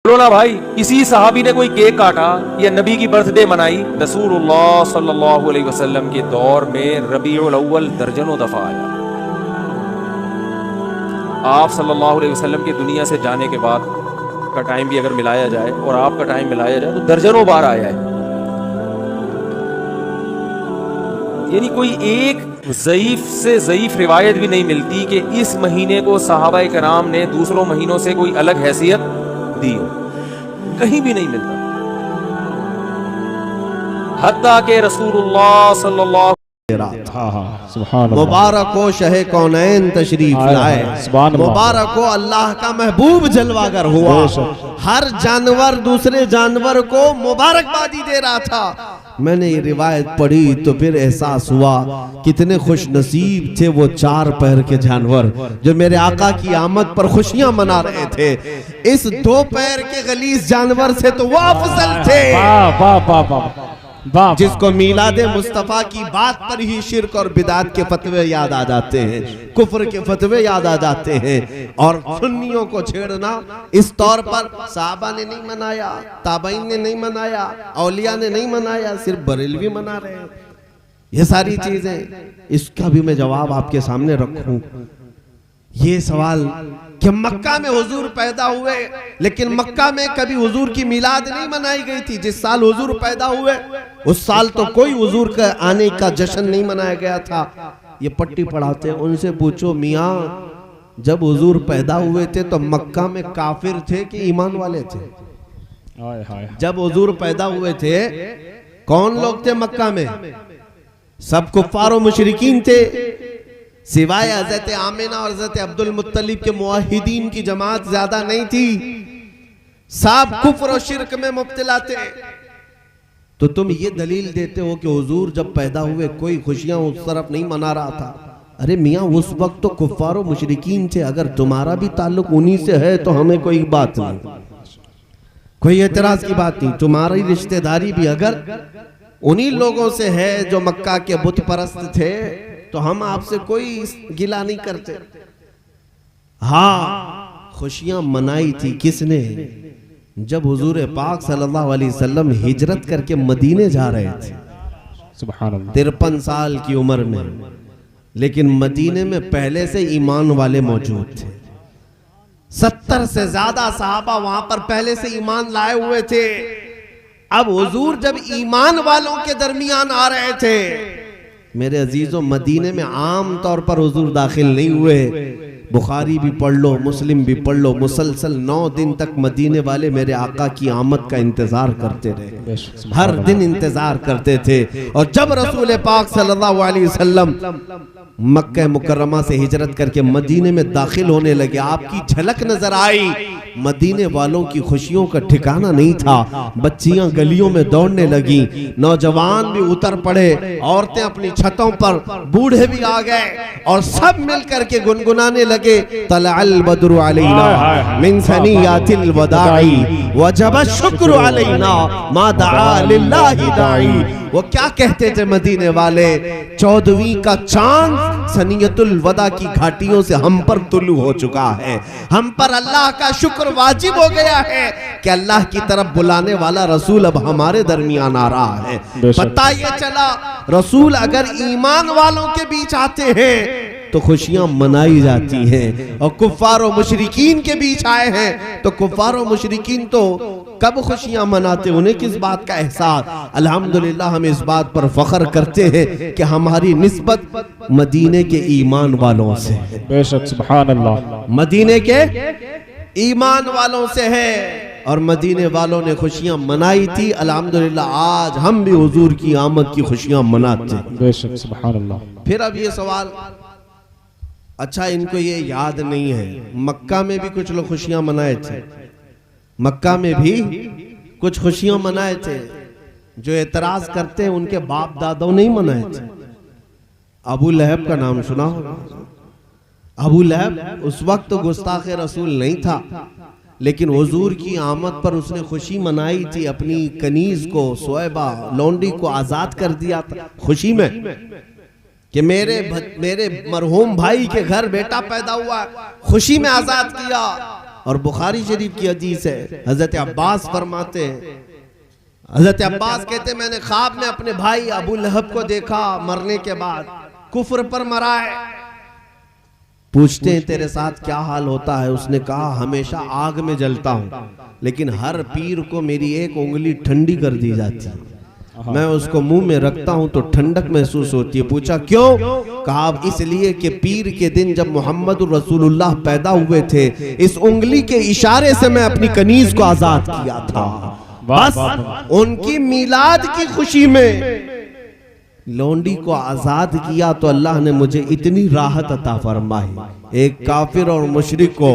बोलो ना भाई, किसी सहाबी ने कोई केक काटा या नबी की बर्थडे मनाई? रसूलुल्लाह सल्लल्लाहु अलैहि वसल्लम के दौर में रबीउल अव्वल दर्जनों दफा आया। आप सल्लल्लाहु अलैहि वसल्लम की दुनिया से जाने के बाद का टाइम भी अगर मिलाया जाए और आपका टाइम मिलाया जाए तो दर्जनों बार आया है। यानी कोई एक ज़ईफ से ज़ईफ रिवायत भी नहीं मिलती कि इस महीने को सहाबा किराम ने दूसरों महीनों से कोई अलग हैसियत दी हो, कहीं भी नहीं मिलता। हत्ता के रसूलुल्लाह सल्लल्लाहु मुबारक हो शहे कौनैन तशरीफ लाए, मुबारक हो अल्लाह का महबूब जलवागर हुआ। हर जानवर दूसरे जानवर को मुबारकबादी दे रहा था। मैंने ये रिवायत पढ़ी तो फिर एहसास हुआ कितने खुश नसीब थे वो चार पैर के जानवर जो मेरे आका की आमद पर खुशियां मना रहे थे। इस दो पैर के गलीज जानवर से तो वो अफजल थे। जिसको मीलादे मुस्तफा की बात पर ही शिर्क और बिदात के फतवे याद आ जाते हैं, कुफ्र के फतवे याद आ जाते हैं। और सुन्नियों को छेड़ना इस तौर पर साहबा ने नहीं मनाया, ताबईन ने नहीं मनाया, औलिया ने नहीं मनाया, सिर्फ बरेलवी मना रहे हैं। ये सारी चीजें, इसका भी मैं जवाब आपके सामने रखूं। ये सवाल कि मक्का में हुजूर पैदा हुए लेकिन मक्का में कभी हुजूर की मिलाद नहीं मनाई गई थी। जिस साल हुजूर पैदा हुए उस साल तो कोई हुजूर का आने का जश्न नहीं मनाया गया था। ये पट्टी पढ़ाते हैं, उनसे पूछो मियाँ जब हुजूर पैदा हुए थे तो मक्का में काफिर थे कि ईमान वाले थे? जब हुजूर पैदा हुए थे कौन लोग थे मक्का में? सब कुफ्फार और मुशरिकीन थे, सिवाय हजरत आमिना और हजरत अब्दुल मुत्तलिब के मुआहिदीन की जमात ज्यादा नहीं थी। सब कुफ्र और शिर्क में मुब्तला थे। तो तुम ये दलील देते हो कि हुजूर जब पैदा हुए कोई खुशियां उस तरफ नहीं मना रहा था। अरे मियाँ उस वक्त तो कुफ्फार और मुशरिकीन थे, अगर तुम्हारा भी ताल्लुक उन्हीं से है तो हमें कोई बात नहीं, कोई एतराज की बात नहीं। तुम्हारी रिश्तेदारी भी अगर उन्हीं लोगों से है जो मक्का के बुत परस्त थे तो हम आपसे कोई गिला नहीं करते। हाँ, खुशियां मनाई थी किसने? जब हुजूर पाक सल्लल्लाहु अलैहि वसल्लम हिजरत करके मदीने जा रहे थे, सुभान अल्लाह, 53 साल की उम्र में। लेकिन मदीने में पहले से ईमान वाले मौजूद थे। 70 से ज्यादा सहाबा वहां पर पहले से ईमान लाए हुए थे। अब हुजूर जब ईमान वालों के दरमियान आ रहे थे, मेरे अजीजों, मदीने में आम तौर पर हुजूर दाखिल नहीं हुए। बुखारी भी पढ़ लो, मुस्लिम भी पढ़ लो, मुसलसल 9 दिन तक मदीने वाले मेरे आका की आमद का इंतजार करते रहे, हर दिन इंतजार करते थे। और जब रसूल पाक सल्लल्लाहु अलैहि वसल्लम मक्का मुकर्रमा से हिजरत करके मदीने में दाखिल होने लगे, आपकी झलक नजर आई। मदीने वालों की खुशियों का ठिकाना नहीं था। बच्चियां गलियों में दौड़ने लगी, नौजवान भी उतर पड़े, औरतें अपनी छतों पर, बूढ़े भी आ गए और सब मिलकर के गुनगुनाने लगे, तलअल बद्रु अलैना मिन सनियातिल वदाई वजब शुक्र अलैना मा दआ लिल्लाहि दाई। वो क्या कहते थे मदीने वाले? 14वीं का चांद सनियतुल वदा की घाटियों से हम पर तुलू हो चुका है। हम पर अल्लाह का शुक्र वाजिब हो गया है कि अल्लाह की तरफ बुलाने वाला रसूल अब हमारे दरमियान आ रहा है। पता ये चला रसूल अगर ईमान वालों के बीच आते हैं तो खुशियां मनाई जाती हैं, और कुफ्फार और मुशरिकीन के बीच आए हैं तो कुफ्फार और मुशरिकीन तो कब खुशियां मनाते, उन्हें किस बात का एहसास। अल्हम्दुलिल्लाह हम इस बात पर फख्र करते हैं कि हमारी निस्बत मदीने के ईमान वालों से है। बेशक, सुभान अल्लाह, मदीने के ईमान वालों से है और मदीने वालों ने खुशियां मनाई थी। अल्हम्दुलिल्लाह आज हम भी हुजूर की आमद की खुशियां मनाते हैं। बेशक, सुभान अल्लाह। फिर अब ये सवाल, अच्छा इनको ये याद नहीं है मक्का में भी कुछ लोग खुशियां मनाए थे, मक्का में भी कुछ खुशियां मनाए थे। जो एतराज करते हैं उनके बाप दादाओं नहीं मनाए थे। अबू लहब का नाम सुना होगा। अबू लहब उस वक्त तो गुस्ताखे रसूल नहीं था, लेकिन हुजूर की आमद पर उसने खुशी मनाई थी। अपनी कनीज को, सुएबा लौंडी को आजाद कर दिया था खुशी में कि मेरे मरहूम भाई के घर बेटा पैदा हुआ, खुशी में आजाद किया। और बुखारी शरीफ की हदीस है, हजरत अब्बास फरमाते हैं, हजरत अब्बास कहते मैंने ख्वाब में अपने भाई अबू लहब को देखा, मरने के बाद कुफ्र पर मरा है। पूछते हैं तेरे साथ क्या हाल होता है? उसने कहा हमेशा आग में जलता हूं, लेकिन हर पीर को मेरी एक उंगली ठंडी कर दी जाती है, मैं उसको मुंह में रखता हूं तो ठंडक महसूस होती है। पूछा क्यों? कहा इसलिए कि पीर के दिन जब मोहम्मद रसूलुल्लाह पैदा हुए थे, इस उंगली के इशारे से मैं अपनी कनीज को आजाद किया था। बस उनकी मीलाद की खुशी में लोंडी को आजाद किया तो अल्लाह ने मुझे इतनी राहत अता फरमाई। एक काफिर और मुशरिक को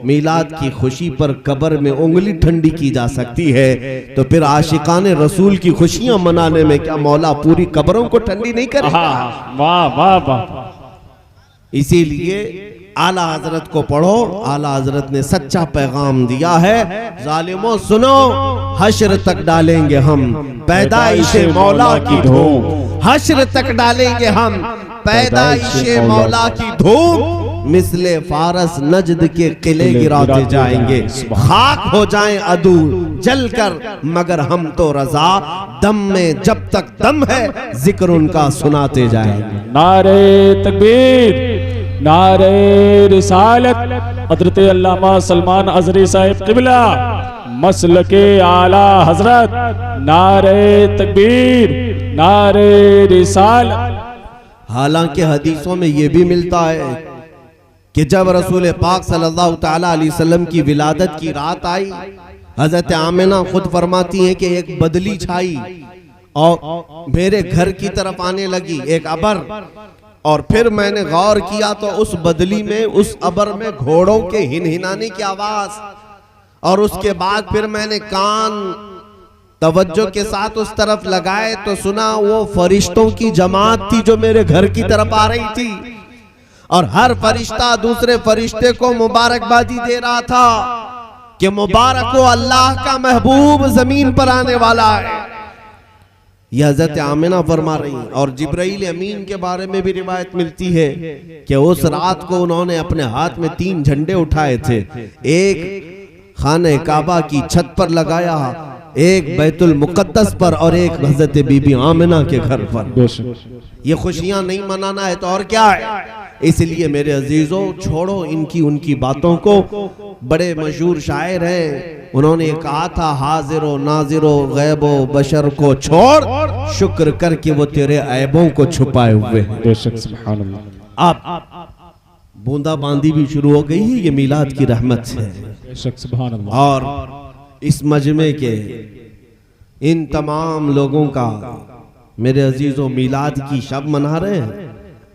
मीलाद की खुशी पर कब्र में उंगली ठंडी की जा सकती है, तो फिर आशिकाने रसूल की खुशियां मनाने में क्या मौला पूरी कब्रों को ठंडी नहीं करेगा? वाह वाह वाह। इसीलिए आला हजरत को पढ़ो, आला हजरत ने सच्चा पैगाम दिया है, जालिमों सुनो, हश्र तक डालेंगे हम पैदाइशे मौला की धूम, हश्र तक डालेंगे हम पैदाइशे मौला की धूम, मिसले फारस नजद के किले गिराते जाएंगे, खाक हो जाएं अदू जलकर, मगर हम तो रजा, दम में जब तक दम है जिक्र उनका सुनाते जाएंगे। नारे तकबीर, नारे रिसालत। हजरत अल्लामा सलमान अजरी साहिब किबला मसलके आला हजरत, नारे तकबीर, नारे रिसालत। हालांकि हदीसों में यह भी मिलता है कि जब रसूल पाक सल्लल्लाहु तआला अलैहि वसल्लम की विलादत की रात आई, हजरत आमिना खुद फरमाती हैं कि एक बदली छाई और मेरे घर की तरफ आने लगी, एक अबर, और फिर मैंने गौर किया तो उस बदली में, उस अबर में घोड़ों के हिनहिनाने की आवाज, और उसके बाद फिर मैंने कान तवज्जो के साथ उस तरफ लगाए तो सुना वो फरिश्तों की जमात थी जो मेरे घर की तरफ आ रही थी, और हर फरिश्ता दूसरे फरिश्ते को मुबारकबादी दे रहा था कि मुबारक हो अल्लाह का महबूब जमीन पर आने वाला है। यह हजरत आमिना फरमा रही। और जिब्राइल अमीन के बारे में भी रिवायत मिलती है कि उस रात को उन्होंने अपने हाथ में 3 झंडे उठाए थे, एक खाने काबा की छत पर लगाया, एक बैतुल मुकद्दस पर, और एक हजरत बीबी आमिना के घर पर। ये खुशियां नहीं मनाना है तो और क्या है? इसलिए मेरे अजीजों छोड़ो इनकी उनकी बातों को। बड़े मशहूर शायर हैं, उन्होंने कहा था हाजिरो नाजिरो गैबो बशर को छोड़, शुक्र करके वो तेरे ऐबों को छुपाए हुए हैं। बेशक सुभान अल्लाह। आप बूंदाबांदी भी शुरू हो गई है, ये मीलाद की रहमत से। बेशक सुभान अल्लाह। और इस मजमे के इन तमाम लोगों का मेरे अजीजों मीलाद की शब मना रहे हैं।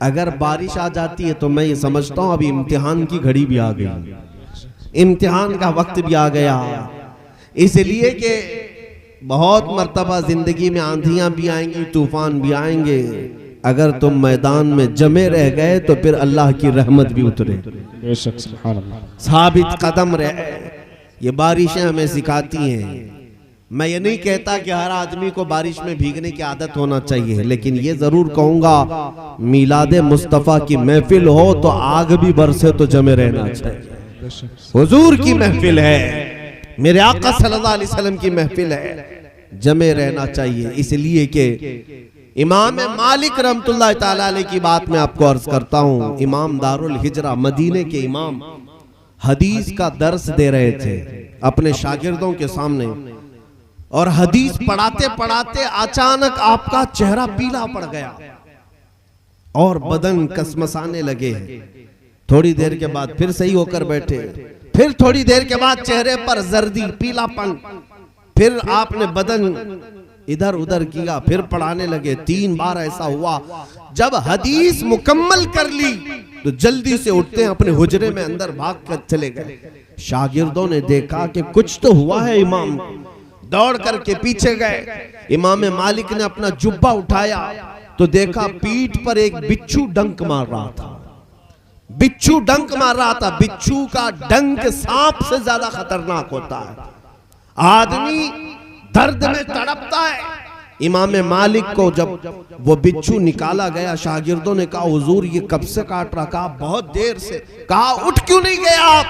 अगर बारिश आ जाती है तो मैं ये समझता हूं अभी इम्तिहान की घड़ी भी आ गई, इम्तिहान का वक्त भी आ गया, इसलिए कि बहुत मर्तबा जिंदगी में आंधियां भी आएंगी, तूफान भी आएंगे। अगर तुम मैदान में जमे रह गए तो फिर अल्लाह की रहमत भी उतरे। बेशक सुभान अल्लाह। साबित कदम रहे, ये बारिशें हमें सिखाती हैं। मैं ये नहीं कहता कि हर आदमी को बारिश में भीगने की आदत होना चाहिए, लेकिन ये जरूर कहूंगा मीलाद मुस्तफा की महफिल हो तो आग भी बरसे तो जमे रहना चाहिए। हुजूर की महफिल है, मेरे आका सल्लल्लाहु अलैहि वसल्लम की महफिल है, जमे रहना चाहिए। इसलिए कि इमाम मालिक रहमतुल्लाह ताला अलैह की बात मैं आपको अर्ज करता हूँ। इमाम दारुल हिजरा मदीने के इमाम हदीस का दर्स दे रहे थे अपने शागिर्दों के सामने, और हदीस पढ़ाते पढ़ाते अचानक आपका चेहरा पीला पड़ गया और बदन कसमसाने लगे। थोड़ी देर के बाद फिर सही होकर बैठे, फिर थोड़ी देर के बाद चेहरे पर जर्दी पीलापन, फिर आपने बदन इधर उधर किया, फिर पढ़ाने लगे। 3 बार ऐसा हुआ। जब हदीस मुकम्मल कर ली तो जल्दी से उठते हैं, अपने हुजरे में अंदर भाग कर चले गए। शागिर्दों ने देखा कि कुछ तो हुआ है, इमाम दौड़ करके पीछे गए। इमाम मालिक ने अपना जुब्बा उठाया तो देखा पीठ पर एक बिच्छू डंक मार रहा था। बिच्छू डंक मार रहा था। बिच्छू का डंक सांप से ज्यादा खतरनाक होता है। आदमी दर्द में तड़पता है। इमाम मालिक को जब वो बिच्छू निकाला गया, शागिर्दों ने कहा हुजूर ये कब से काट रहा? कहा बहुत देर से। कहा उठ क्यों नहीं गया आप?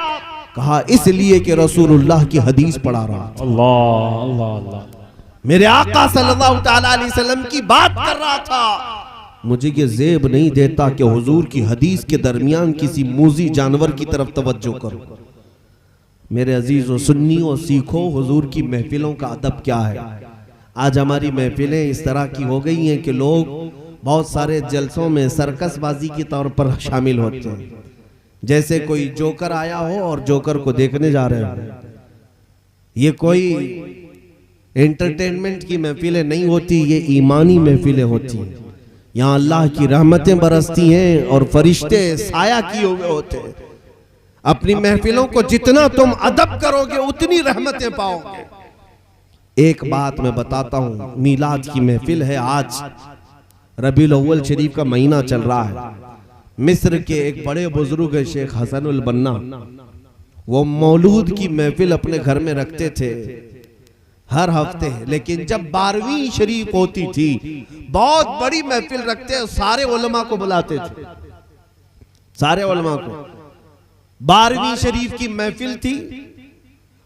कहा इसलिए कि रसूलुल्लाह की हदीस पढ़ा रहा था, अल्लाह अल्लाह अल्लाह, मेरे आका सल्लल्लाहु ताला अलैहि वसल्लम की बात कर रहा था। मुझे ये ज़ेब नहीं देता कि हुजूर की हदीस के दरमियान किसी मूजी जानवर की तरफ तवज्जो करो। मेरे अजीजों, सुन्नियों, सीखो हुजूर की महफिलों का अदब क्या है। आज हमारी महफिलें इस तरह की हो गई हैं कि लोग बहुत सारे जलसों में सर्कसबाजी के तौर पर शामिल होते हैं, जैसे कोई जोकर आया हो और जोकर को देखने जा रहे हो। ये कोई एंटरटेनमेंट की महफिलें नहीं होती, ये ईमानी महफिलें होती हैं। यहाँ अल्लाह की रहमतें बरसती हैं और फरिश्ते साया किए हुए होते हैं। अपनी महफिलों को जितना तुम अदब करोगे उतनी रहमतें पाओगे। एक बात मैं बताता हूँ, मीलाद की महफिल है, आज रबीउल अव्वल शरीफ का महीना चल रहा है। मिस्र के एक बड़े बुजुर्ग है शेख हसनुल बन्ना, वो मौलूद की महफिल अपने घर में रखते थे हर हफ्ते, लेकिन जब 12वीं शरीफ होती थी बहुत बड़ी महफिल रखते, सारे उलमा को बुलाते थे, सारे उलमा को। 12वीं शरीफ की महफिल थी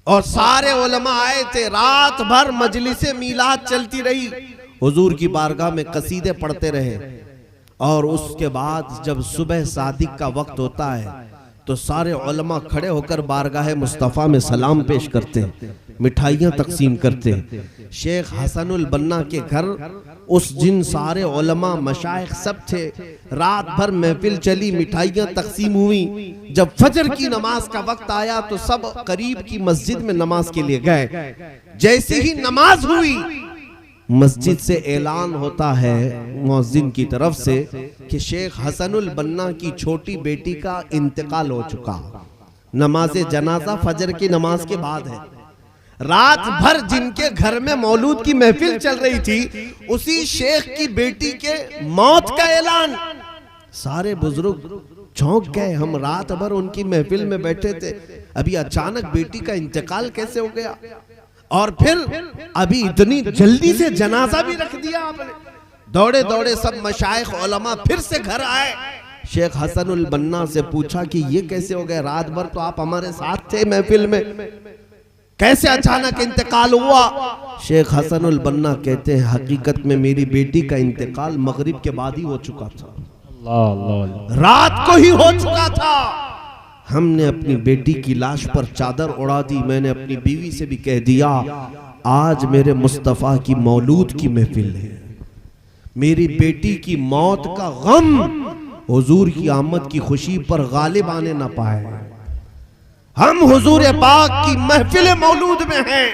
और सारे उलमा आए थे, रात भर मजलिसे मीलाद चलती रही, हुजूर की बारगाह में कसीदे पढ़ते रहे। और उसके बाद जब सुबह सादिक का वक्त होता है तो सारे उलमा खड़े होकर बारगाह मुस्तफ़ा में सलाम पेश करते हैं, मिठाइयाँ तकसीम करते हैं। शेख हसनुल बन्ना के घर उस दिन सारे उलमा मशाइख सब थे, रात भर महफिल चली, मिठाइयाँ तकसीम हुई। जब फजर की नमाज का वक्त आया तो सब करीब की मस्जिद में नमाज के लिए गए। जैसे ही नमाज हुई मस्जिद से ऐलान होता है मुअज्जिन की तरफ से कि शेख हसनुल बन्ना की छोटी बेटी का इंतकाल हो चुका। नमाज जनाजा फजर की नमाज के बाद है। रात भर जिनके घर में मौलूद की महफिल चल रही थी, उसी शेख की बेटी के मौत का ऐलान। सारे बुजुर्ग चौंक गए, हम रात भर उनकी महफिल में बैठे थे, अभी अचानक बेटी का इंतकाल कैसे हो गया, और फिर अभी इतनी जल्दी से जनाजा भी रख दिया आपने। दौड़े दौड़े सब मशाइख उलमा फिर से घर आए। शेख हसनुल बन्ना से पूछा कि ये कैसे हो गया, रात भर तो आप हमारे साथ थे महफिल में, कैसे अचानक इंतकाल हुआ। शेख हसनुल बन्ना कहते हैं हकीकत में मेरी बेटी का इंतकाल मगरिब के बाद ही हो चुका था, रात को ही हो चुका था। हमने अपनी बेटी की लाश पर चादर उड़ा दी। मैंने अपनी बीवी से भी कह दिया आज मेरे मुस्तफ़ा की मौलूद की महफिल है, मेरी बेटी की मौत का गम हुजूर की आमद की खुशी पर गालिब आने ना पाए। हम हुजूर पाक की महफिल मौलूद में हैं,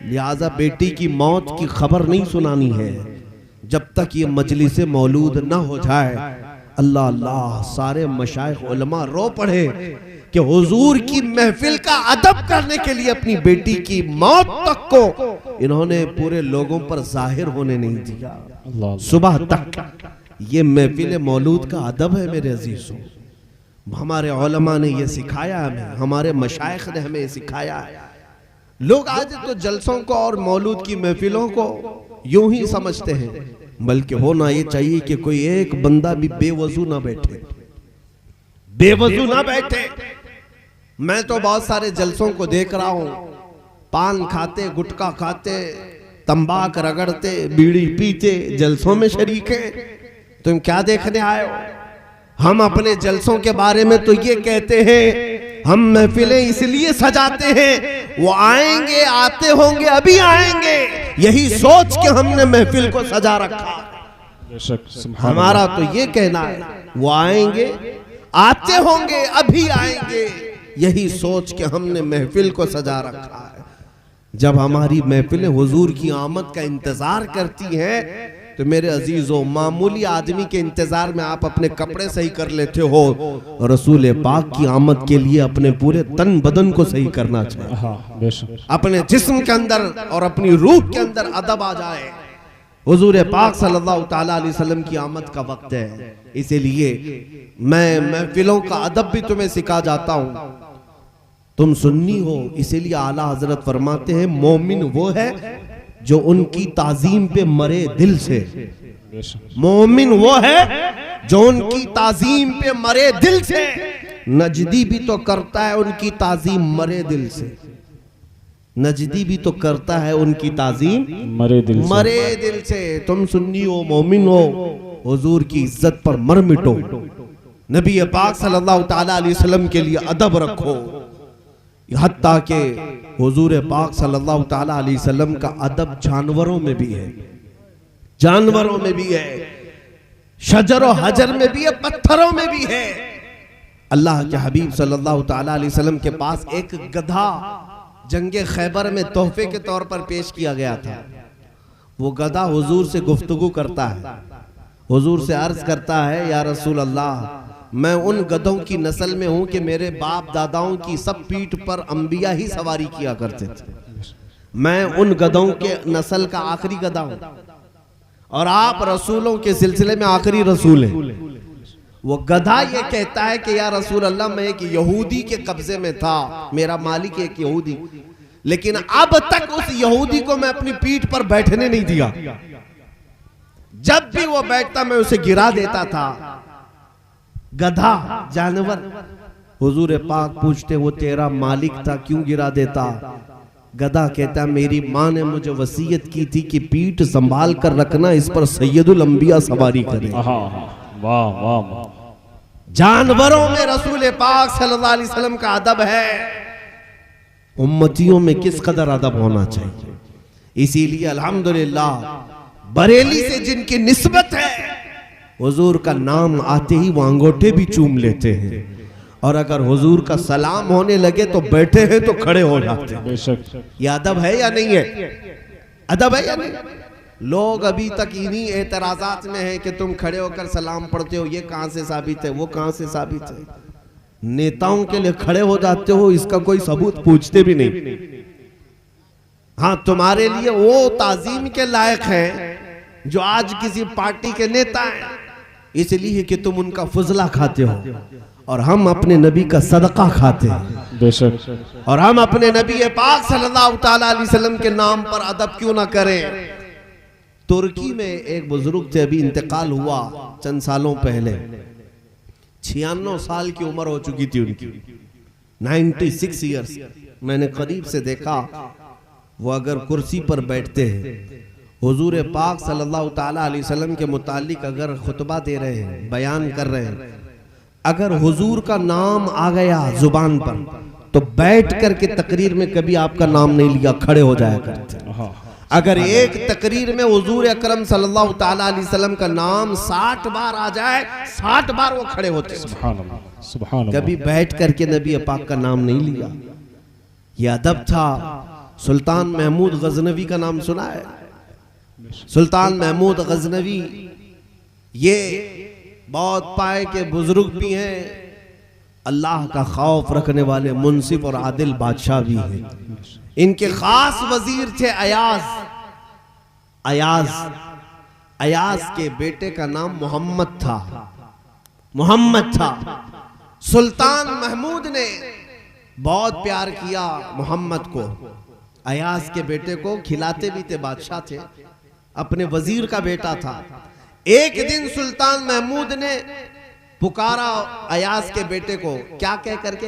लिहाजा बेटी की मौत की खबर नहीं सुनानी है जब तक ये मजलिस मौलूद ना हो जाए। अल्लाह अल्लाह, सारे मशाइख उलमा रो पड़े कि हुजूर की महफिल का अदब करने के लिए अपनी बेटी की मौत तक को इन्होंने पूरे लोगों पर जाहिर होने नहीं दिया सुबह तक। ये महफिल मौलूद का अदब है मेरे अजीजों। हमारे उलमा ने ये सिखाया हमें, हमारे मशाइख ने हमें सिखाया है। लोग आज तो जलसों को और मौलूद की महफिलों को यूं ही समझते हैं, बल्कि होना ये चाहिए कि कोई एक बंदा भी बेवजू ना बैठे, बेवजू ना बैठे। मैं तो बहुत सारे जलसों को देख रहा हूं, पान खाते, गुटखा खाते, तंबाक रगड़ते, बीड़ी पीते जलसों में शरीक है। तुम क्या देखने आए हो? हम अपने जलसों के बारे में तो ये कहते हैं हम महफिलें इसलिए सजाते हैं वो आएंगे, आते होंगे, अभी आएंगे, यही सोच के हमने महफिल को सजा रखा। हमारा तो ये कहना है वो आएंगे, आते होंगे, अभी आएंगे, यही सोच के हमने महफिल को सजा रखा है। जब हमारी महफिलें हुजूर की आमद का इंतजार करती हैं तो मेरे अजीजों, मामूली आदमी के इंतजार में आप अपने कपड़े सही कर लेते हो, रसूल पाक की आमद के लिए अपने पूरे तन बदन को सही करना चाहिए। अपने जिस्म के अंदर और अपनी रूह के अंदर अदब आ जाए। हुजूर पाक सल्लल्लाहु ताला अलैहि वसल्लम की आमद का वक्त है, इसीलिए मैं महफिलों का अदब भी तुम्हें सिखा जाता हूँ। तुम सुन्नी हो, इसीलिए आला हजरत फरमाते हैं मोमिन वो है जो उनकी ताजीम पे मरे दिल से। मोमिन वो है जो उनकी ताजीम पे मरे दिल से। नजदी भी तो करता है उनकी ताजीम मरे दिल से, नजदी भी तो करता है उनकी ताजीम मरे दिल से। मरे दिल से। तुम सुन्नी हो, मोमिन हो, हुजूर की इज्जत पर मर मिटो, नबी पाक सल्लल्लाहु ताला अलैहि वसल्लम के लिए अदब रखो। हत्ता के हुजूर पाक सल्लल्लाहु ताला अलैहि वसल्लम का अदब जानवरों में भी है, जानवरों में भी है, शजर और हजर में भी है, पत्थरों में भी है। अल्लाह के हबीब सल्लल्लाहु ताला अलैहि वसल्लम के पास एक गधा जंगे खैबर में तोहफे के तौर पर पेश किया गया था। वो गधा हुजूर से गुफ्तगू करता है, हुजूर से अर्ज करता है, या रसूल अल्लाह, मैं उन गधों की नस्ल में हूं कि मेरे बाप दादाओं की सब पीठ पर अंबिया ही सवारी किया करते थे। मैं उन गधों के नस्ल का आखिरी गधा हूं और आप रसूलों के सिलसिले में आखिरी रसूल हैं। वो गधा ये कहता है कि या रसूल अल्लाह, मैं एक यहूदी के कब्जे में था, मेरा मालिक एक यहूदी, लेकिन अब तक उस यहूदी को मैं अपनी पीठ पर बैठने नहीं दिया। जब भी वो बैठता मैं उसे गिरा देता था। गधा जानवर। हुजूर पाक पूछते, वो तेरा मालिक था, क्यों गिरा देता? गधा कहता, मेरी माँ ने मुझे वसीयत की थी कि पीठ संभाल कर रखना, इस पर सैयदुल अंबिया सवारी करे। वाह वाह वाह। जानवरों में रसूल पाक सल्लल्लाहु अलैहि वसल्लम का अदब है, उम्मतियों में किस कदर अदब होना चाहिए। इसीलिए अल्हम्दुलिल्लाह बरेली से जिनकी निस्बत है, हुजूर का नाम आते ही वो अंगूठे भी चूम लेते हैं, और अगर हुजूर का सलाम होने लगे तो बैठे हैं तो खड़े हो जाते हैं। बेशक। ये अदब है या नहीं है? अदब है या नहीं? लोग अभी तक इन्हीं एतराजात में हैं कि तुम खड़े होकर सलाम पढ़ते हो, ये कहां से साबित है, वो कहां से साबित है। नेताओं के लिए खड़े हो जाते हो, इसका कोई सबूत पूछते भी नहीं। हाँ, तुम्हारे लिए वो ताजीम के लायक हैं जो आज किसी पार्टी के नेता हैं, इसलिए कि तुम उनका फजला खाते हो, और हम अपने नबी का सदका खाते हैं। बेशक। और हम अपने नबी पाक सल्लल्लाहु ताला अलैहि वसल्लम के नाम पर अदब क्यों ना करें। तुर्की में एक बुजुर्ग थे, अभी इंतकाल हुआ चंद सालों पहले, 96 साल की उम्र हो चुकी थी उनकी, 96 ईयर्स। मैंने करीब से देखा, वो अगर कुर्सी पर बैठते हैं, हुजूर पाक सल्लल्लाहु ताला अलैहि वसल्लम के मुतालिक अगर खुतबा दे रहे हैं, बयान कर रहे हैं, अगर हुजूर का नाम आ गया जुबान पर तो बैठ करके तकरीर में कभी आपका नाम नहीं लिया, खड़े हो जाया करते। अगर एक तकरीर में हुजूर अकरम सल्लल्लाहु ताला अलैहि वसल्लम का नाम 60 बार आ जाए, 60 बार वो खड़े होते। सुभान अल्लाह, सुभान अल्लाह। कभी बैठ करके नबी पाक का नाम नहीं लिया। ये अदब था। सुल्तान महमूद गजनवी का नाम सुना है? सुल्तान महमूद गजनवी ये बहुत पाए के बुजुर्ग भी हैं, अल्लाह का खौफ रखने वाले मुंसिफ और आदिल बादशाह भी हैं। इनके खास वजीर थे अयाज। अयाज अयाज के बेटे का नाम मोहम्मद था, मोहम्मद था। सुल्तान महमूद ने बहुत प्यार किया मोहम्मद को, अयाज के बेटे को खिलाते भी थे, बादशाह थे, अपने वजीर का बेटा था। एक दिन सुल्तान महमूद ने पुकारा अयाज के बेटे को, क्या कह करके,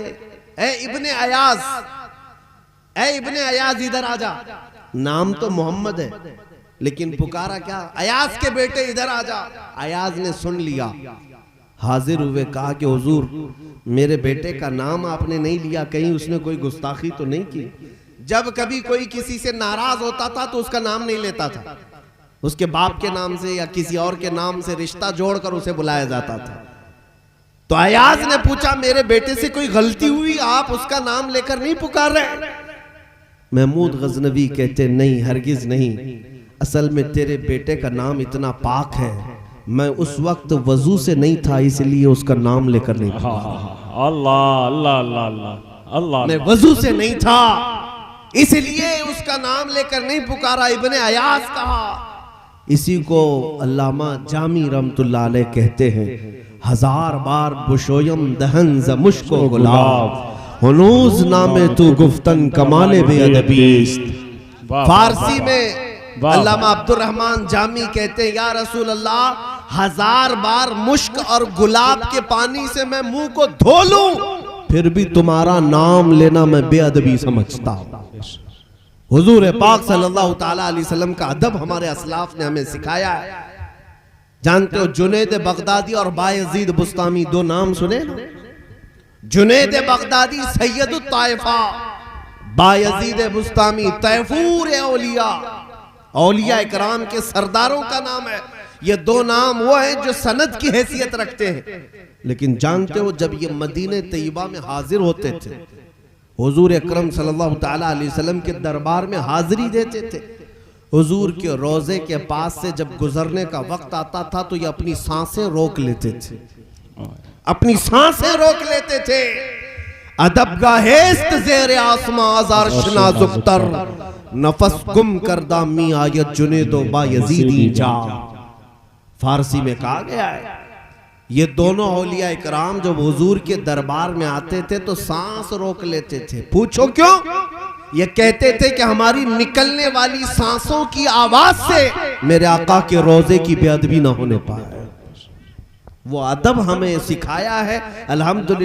ए इब्ने अयाज, ए इब्ने अयाज इधर आजा। नाम तो मोहम्मद है लेकिन पुकारा क्या, अयाज के बेटे इधर आजा। अयाज ने सुन लिया, हाजिर हुए, कहा कि हुजूर मेरे बेटे का नाम आपने नहीं लिया, कहीं उसने कोई गुस्ताखी तो नहीं की। जब कभी कोई किसी से नाराज होता था तो उसका नाम नहीं लेता था, उसके बाप के नाम से या किसी और के नाम से रिश्ता जोड़कर उसे बुलाया जाता था। तो अयाज ने पूछा, मेरे बेटे से कोई गलती हुई, आप उसका नाम लेकर नहीं पुकार रहे? महमूद गजनवी कहते, नहीं हरगिज नहीं, असल में तेरे बेटे का नाम इतना पाक है, मैं उस वक्त वजू से नहीं था इसलिए उसका नाम लेकर नहीं पुकारा। अल्लाह अल्लाह अल्लाह अल्लाह अल्लाह। मैं वजू से नहीं था इसलिए उसका नाम लेकर नहीं पुकारा, इब्ने अयाज कहा। इसी को अल्लामा जामी रहमतुल्लाह अलैह कहते हैं, हजार बार बुशोयम दहन ज मुश्को गुलाब, हुनूज नामे तू गुफ्तन कमाले बेअदबीस्त। फारसी में अल्लामा अब्दुर रहमान जामी कहते हैं, या रसूल अल्लाह 1000 बार मुश्क और गुलाब के पानी से मैं मुंह को धो लूं, फिर भी तुम्हारा नाम लेना मैं बेअदबी समझता हूं। हुजूर पाक सल्लल्लाहु ताला अलैहि वसल्लम का अदब हमारे असलाफ ने हमें सिखाया है। जानते हो जुनैद बगदादी और बायजीद बुस्तामी, दो नाम सुने? जुनैद बगदादी सैयदुत ताइफा, बायजीद बुस्तामी तैफूर औलिया, औलिया इकराम के सरदारों का नाम है। ये दो नाम वो है जो सनद की हैसियत रखते हैं। लेकिन जानते हो जब ये मदीने तैयबा में हाजिर होते थे, हुजूर अकरम सल्लल्लाहु ताला अलैहि वसल्लम के दरबार में हाजिरी देते थे, हुजूर के रोजे के पास से जब गुजरने का वक्त आता था तो ये अपनी सांसें रोक लेते थे, अपनी सांसें रोक लेते थे। अदब गाहेस्त ज़ेरे आसमां आज़ार नाजुकतर, नफस गुम करदा मी आयत जुनैदो बायजीदी जा। फारसी में कहा गया है ये दोनों औलिया इकराम जब हुजूर के दरबार में आते थे तो सांस रोक लेते थे। पूछो क्यों? ये कहते थे कि हमारी निकलने वाली सांसों की आवाज से मेरे आका के रोजे की बेअदबी ना होने पाए। वो अदब हमें सिखाया है अल्हम्दुलिल्लाह।